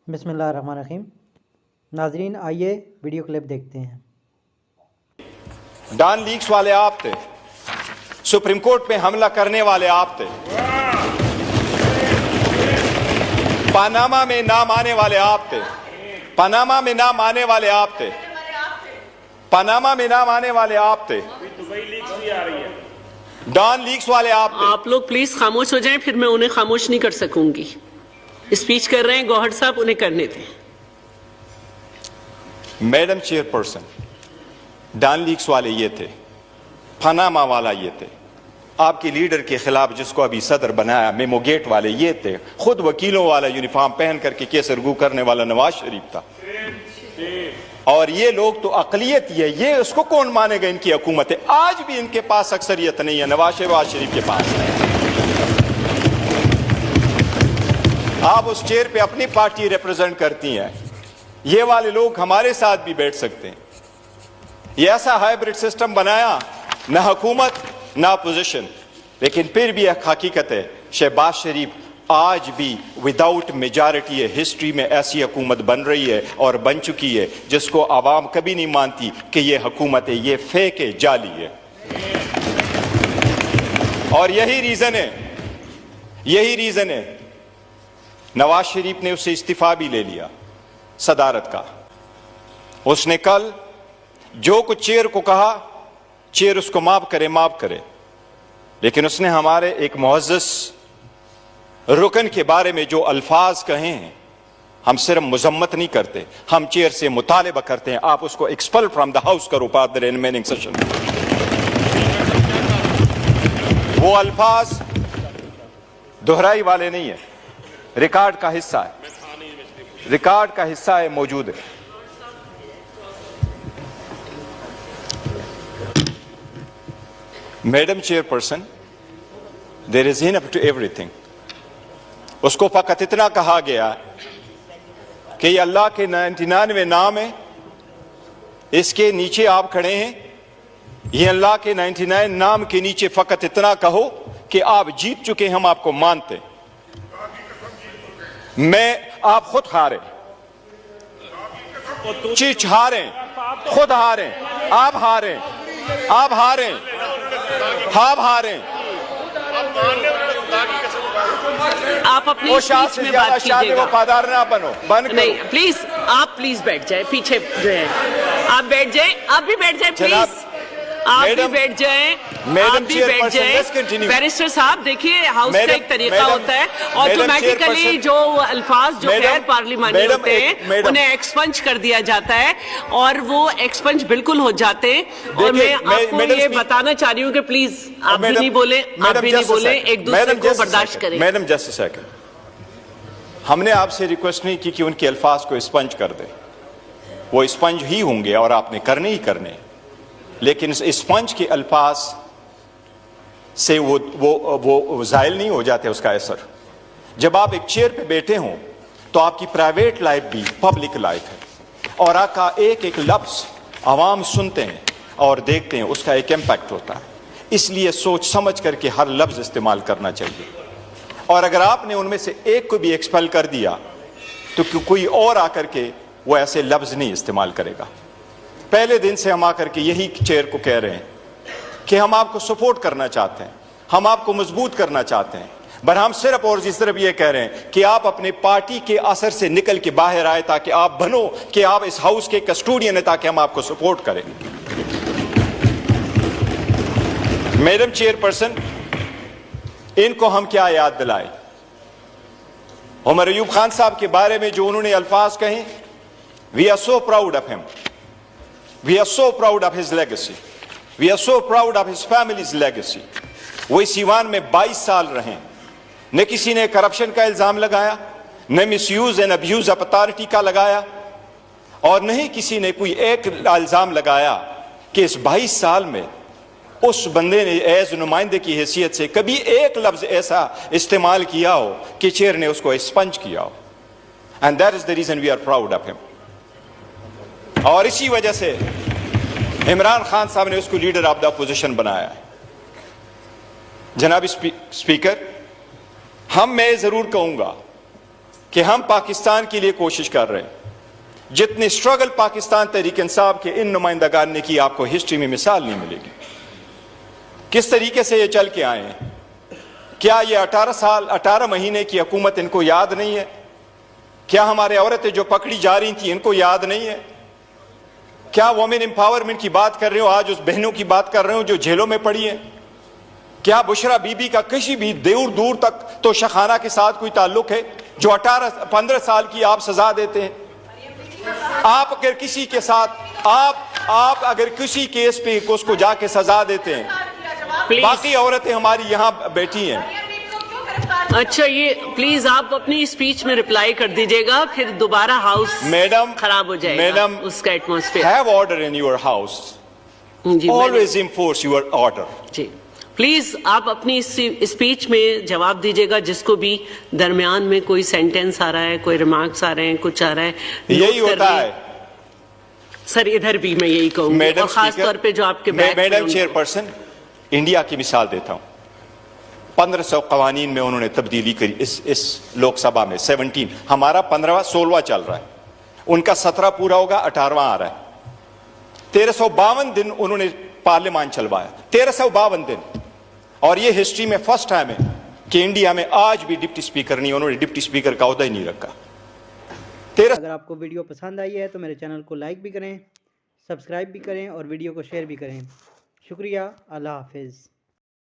بسم اللہ الرحمن الرحیم۔ ناظرین آئیے ویڈیو کلپ دیکھتے ہیں۔ ڈان لیکس والے آپ تھے، سپریم کورٹ پہ حملہ کرنے والے آپ تھے، پاناما میں نام آنے والے آپ تھے، پاناما میں نام آنے والے آپ تھے، پاناما میں نام آنے والے آپ تھے، ڈان لیکس والے آپ تھے۔ آپ لوگ پلیز خاموش ہو جائیں، پھر میں انہیں خاموش نہیں کر سکوں گی۔ اسپیچ کر رہے ہیں گوہر صاحب، انہیں کرنے دیں۔ Madam chairperson, Dawn leaks والے یہ تھے، پاناما والا یہ تھے، آپ کے لیڈر کے خلاف جس کو ابھی صدر بنایا میمو گیٹ والے یہ تھے، خود وکیلوں والا یونیفارم پہن کر کے کیس ارگو کرنے والا نواز شریف تھا، اور یہ لوگ تو اقلیت ہی ہے، یہ اس کو کون مانے گا؟ ان کی حکومت ہے، آج بھی ان کے پاس اکثریت نہیں ہے، نواز شریف کے پاس ہے۔ آپ اس چیئر پہ اپنی پارٹی ریپرزینٹ کرتی ہیں، یہ والے لوگ ہمارے ساتھ بھی بیٹھ سکتے ہیں۔ یہ ایسا ہائیبرڈ سسٹم بنایا، نہ حکومت نہ اپوزیشن، لیکن پھر بھی ایک حقیقت ہے، شہباز شریف آج بھی وداؤٹ میجارٹی ہے، ہسٹری میں ایسی حکومت بن رہی ہے اور بن چکی ہے جس کو عوام کبھی نہیں مانتی کہ یہ حکومت ہے، یہ فیک ہے، جعلی ہے۔ اور یہی ریزن ہے نواز شریف نے اس سے استعفیٰ بھی لے لیا صدارت کا۔ اس نے کل جو کچھ چیئر کو کہا، چیئر اس کو معاف کرے، لیکن اس نے ہمارے ایک معزز رکن کے بارے میں جو الفاظ کہے ہیں، ہم صرف مذمت نہیں کرتے، ہم چیئر سے مطالبہ کرتے ہیں آپ اس کو ایکسپل فرام دا ہاؤس کرو پارٹ دا ریمیننگ سیشن۔ وہ الفاظ دہرائی والے نہیں ہیں، ریکارڈ کا حصہ ہے، موجود ہے۔ Madam chairperson, there is enough to everything. اس کو فقط اتنا کہا گیا کہ یہ اللہ کے 99 نام ہیں، اس کے نیچے آپ کھڑے ہیں، یہ اللہ کے 99 نام کے نیچے فقط اتنا کہو کہ آپ جیت چکے، ہم آپ کو مانتے۔ آپ خود ہارے، چیچ ہارے، خود ہارے، آپ ہارے، آپ اپنی اسپیچ میں بات کیجئے گا۔ وفادار نہ بنو، نہیں پلیز، آپ پلیز بیٹھ جائیں، پیچھے جو ہے آپ بیٹھ جائیں، آپ بھی بیٹھ جائیں پلیز، آپ بھی بیٹھ جائیں، بیرسٹر صاحب دیکھیے ہاؤس کا ایک طریقہ ہوتا ہے، آٹومیٹیکلی جو الفاظ جو غیر پارلیمانی ہوتے ہیں انہیں ایکسپنج کر دیا جاتا ہے، اور وہ ایکسپنج بالکل ہو جاتے ہیں۔ اور میں آپ کو یہ بتانا چاہ رہی ہوں کہ پلیز آپ بھی نہیں بولیں، ایک دوسرے کو برداشت کریں۔ میڈم جسٹ سیکنڈ، ہم نے آپ سے ریکویسٹ نہیں کی کہ ان کے الفاظ کو اسپنج کر دیں، وہ اسپنج ہی ہوں گے اور آپ نے کرنے ہی کرنے، لیکن اس اسپنج کے الفاظ سے وہ زائل نہیں ہو جاتے اس کا اثر۔ جب آپ ایک چیئر پہ بیٹھے ہوں تو آپ کی پرائیویٹ لائف بھی پبلک لائف ہے، اور آپ کا ایک ایک لفظ عوام سنتے ہیں اور دیکھتے ہیں، اس کا ایک امپیکٹ ہوتا ہے، اس لیے سوچ سمجھ کر کے ہر لفظ استعمال کرنا چاہیے۔ اور اگر آپ نے ان میں سے ایک کو بھی ایکسپیل کر دیا تو کوئی اور آ کر کے وہ ایسے لفظ نہیں استعمال کرے گا۔ پہلے دن سے ہم آ کر کے یہی چیئر کو کہہ رہے ہیں کہ ہم آپ کو سپورٹ کرنا چاہتے ہیں، ہم آپ کو مضبوط کرنا چاہتے ہیں، پر ہم صرف اور صرف یہ کہہ رہے ہیں کہ آپ اپنے پارٹی کے اثر سے نکل کے باہر آئے، تاکہ آپ بنو کہ آپ اس ہاؤس کے کسٹوڈین ہیں، تاکہ ہم آپ کو سپورٹ کریں۔ میڈم چیئر پرسن، ان کو ہم کیا یاد دلائیں؟ عمر ایوب خان صاحب کے بارے میں جو انہوں نے الفاظ کہیں، we are so proud of him. We are so proud of his legacy. We are so proud of his family's legacy. وہ اس ایوان میں 22 سال رہے، نہ کسی نے کرپشن کا الزام لگایا، نہ misuse and abuse of authority کا لگایا، اور نہ ہی کسی نے کوئی ایک الزام لگایا کہ اس 22 سال میں اس بندے نے ایز نمائندے کی حیثیت سے کبھی ایک لفظ ایسا استعمال کیا ہو کہ چیئر نے اس کو اسپنج کیا ہو۔ And that is the reason we are proud of him. اور اسی وجہ سے عمران خان صاحب نے اس کو لیڈر آف دا اپوزیشن بنایا ہے۔ جناب اسپیکر، میں ضرور کہوں گا کہ ہم پاکستان کے لیے کوشش کر رہے ہیں. جتنے سٹرگل پاکستان تحریک انصاف کے ان نمائندگان نے کی آپ کو ہسٹری میں مثال نہیں ملے گی. کس طریقے سے یہ چل کے آئے ہیں. کیا یہ 18 مہینے کی حکومت ان کو یاد نہیں ہے؟ کیا ہمارے عورتیں جو پکڑی جا رہی تھیں ان کو یاد نہیں ہے؟ کیا وومن امپاورمنٹ کی بات کر رہے ہو، آج اس بہنوں کی بات کر رہے ہو جو جیلوں میں پڑی ہیں؟ کیا بشرا بی بی کا کسی بھی دور تک تو شخانہ کے ساتھ کوئی تعلق ہے جو 15 سال کی آپ سزا دیتے ہیں؟ آپ اگر کسی کے ساتھ آپ اگر کسی کیس پہ اس کو جا کے سزا دیتے ہیں، باقی عورتیں ہماری یہاں بیٹھی ہیں. اچھا، یہ پلیز آپ اپنی اسپیچ میں رپلائی کر دیجئے گا، پھر دوبارہ ہاؤس خراب ہو جائے گا. میڈم، اس کا atmosphere. have order in your house. Always enforce your order. جی پلیز آپ اپنی اسپیچ میں جواب دیجئے گا. جس کو بھی درمیان میں کوئی سینٹنس آ رہا ہے، کوئی ریمارکس آ رہے ہیں، کچھ آ رہا ہے، یہی ہوتا ہے سر. ادھر بھی میں یہی کہوں گی، اور خاص طور پہ جو آپ کے back. Madam chair person, India کی مثال دیتا ہوں. 1500 قوانین میں انہوں نے تبدیلی کری اس لوک سبھا میں. 17 ہمارا 15واں 16واں چل رہا ہے، ان کا 17 پورا ہوگا، 18واں آ رہا ہے. 1352 دن انہوں نے پارلیمان چلوایا. 1352 دن. اور یہ ہسٹری میں فرسٹ ٹائم ہے کہ انڈیا میں آج بھی ڈپٹی سپیکر نہیں، انہوں نے ڈپٹی سپیکر کا عہدہ ہی نہیں رکھا. اگر آپ کو ویڈیو پسند آئی ہے تو میرے چینل کو لائک بھی کریں، سبسکرائب بھی کریں اور ویڈیو کو شیئر بھی کریں. شکریہ. اللہ حافظ.